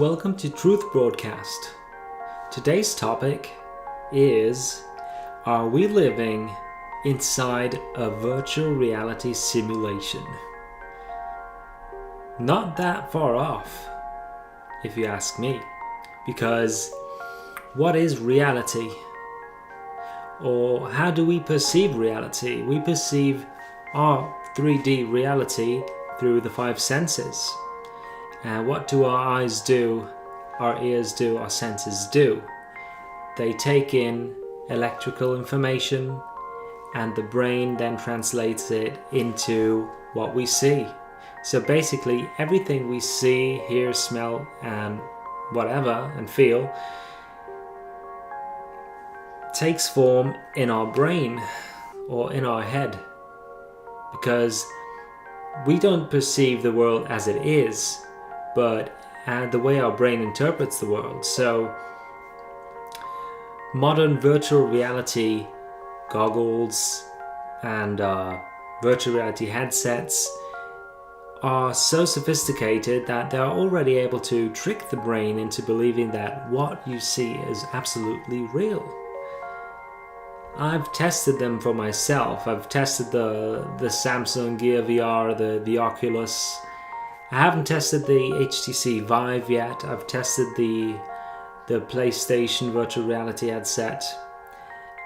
welcome to Truth Broadcast. Today's topic is, are we living inside a virtual reality simulation? Not that far off, if you ask me, because what is reality? Or how do we perceive reality? We perceive our 3D reality through the five senses. And what do our eyes do, our ears do, our senses do? They take in electrical information and the brain then translates it into what we see. So basically everything we see, hear, smell and whatever and feel takes form in our brain or in our head, because we don't perceive the world as it is, but the way our brain interprets the world. So modern virtual reality goggles and virtual reality headsets are so sophisticated that they're already able to trick the brain into believing that what you see is absolutely real. I've tested them for myself. I've tested the Samsung Gear VR, the Oculus. I haven't tested the HTC Vive yet. I've tested the PlayStation virtual reality headset,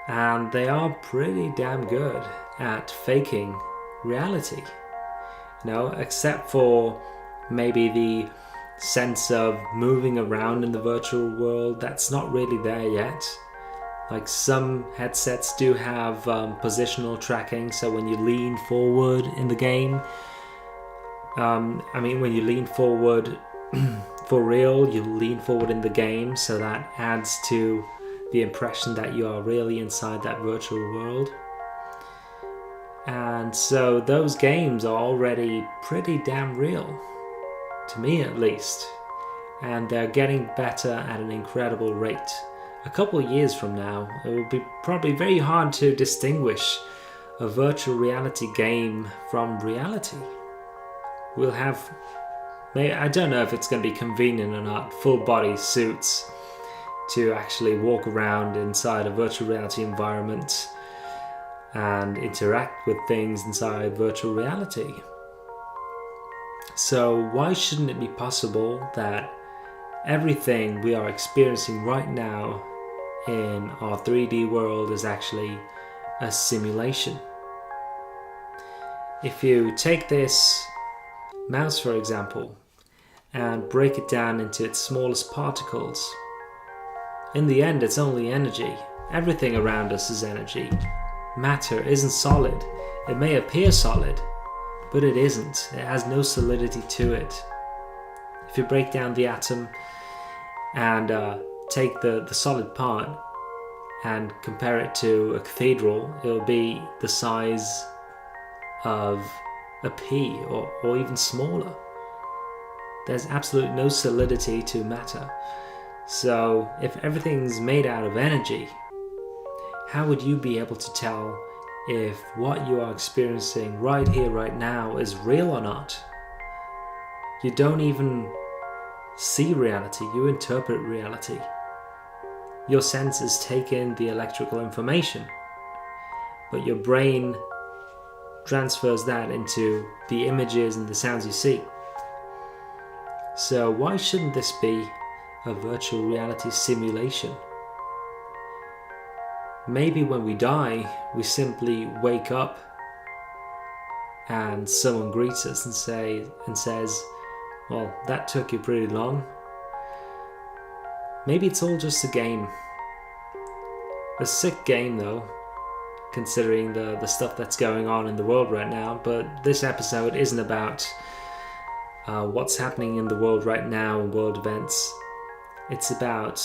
and they are pretty damn good at faking reality. Except for maybe the sense of moving around in the virtual world, that's not really there yet. Like some headsets do have positional tracking, so when you lean forward in the game, when you lean forward for real, you lean forward in the game, so that adds to the impression that you are really inside that virtual world. And so those games are already pretty damn real, to me at least, and they're getting better at an incredible rate. A couple of years from now, it will be probably very hard to distinguish a virtual reality game from reality. We'll have, I don't know if it's going to be convenient or not, full body suits to actually walk around inside a virtual reality environment and interact with things inside virtual reality. So why shouldn't it be possible that everything we are experiencing right now in our 3D world is actually a simulation? If you take this mouse, for example, and break it down into its smallest particles, in the end it's only energy. Everything around us is energy. Matter isn't solid. It may appear solid, but it isn't. It has no solidity to it. If you break down the atom and take the solid part and compare it to a cathedral, it'll be the size of a pea or even smaller. There's absolutely no solidity to matter. So if everything's made out of energy, how would you be able to tell if what you are experiencing right here, right now is real or not? You don't even see reality, you interpret reality. Your senses take in the electrical information, but your brain transfers that into the images and the sounds you see. So why shouldn't this be a virtual reality simulation? Maybe when we die, we simply wake up and someone greets us and says, well, that took you pretty long. Maybe it's all just a game. A sick game though, considering the stuff that's going on in the world right now. But this episode isn't about what's happening in the world right now and world events. It's about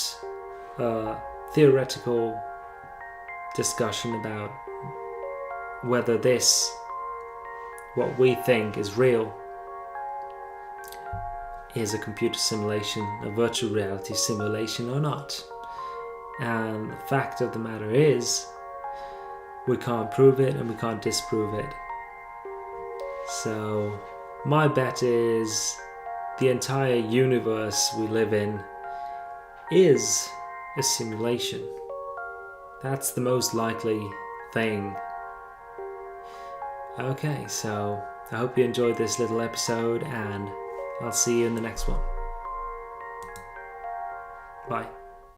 theoretical discussion about whether this, what we think is real, is a computer simulation, a virtual reality simulation or not. And the fact of the matter is, we can't prove it and we can't disprove it. So my bet is the entire universe we live in is a simulation. That's the most likely thing. Okay, so I hope you enjoyed this little episode, and I'll see you in the next one. Bye.